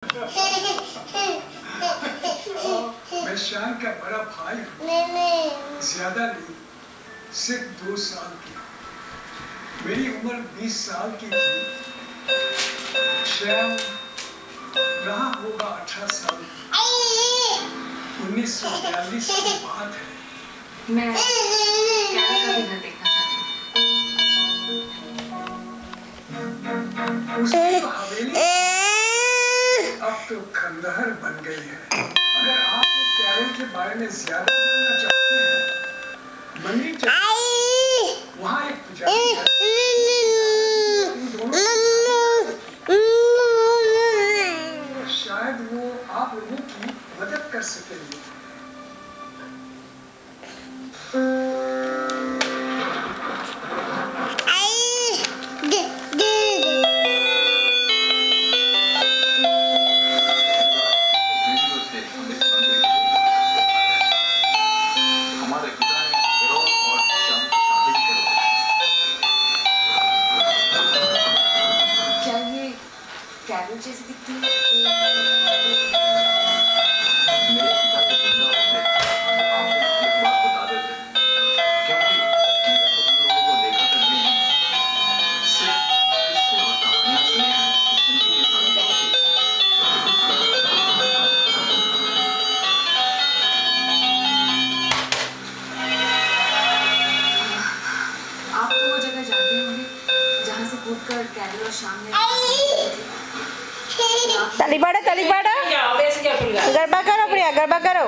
मैं शान का बड़ा भाई हूँ। ज्यादा नहीं, सिर्फ 2 साल की। मेरी उम्र 20 साल की थी। श्याम रहा होगा 18 साल। 1942 की बात है। मैं कैरल का भी घर देखना चाहती हूँ। उसकी तो हवेली अब तो खंडहर बन गई है। अगर आप कैरल के बारे में ज्यादा जानना चाहते हैं, मंदिर वहाँ एक पुजारी है। शायद वो आप लोगों की मदद कर सकेंगे। कैरल जैसी दिखती है। मेरे पिता के जिंदा होते आपको एक बात बता देते हैं, क्योंकि मैंने तो उन लोगों को देखा तक भी नहीं, सिर्फ किस्से और कहानियां सुनी हैं कि उनकी ये शादी होती है। आप तो वो जगह जाते होंगे जहाँ से कूदकर कैरल और शाम ने ताली बाड़ा गरबा करो प्रिया, गरबा करो।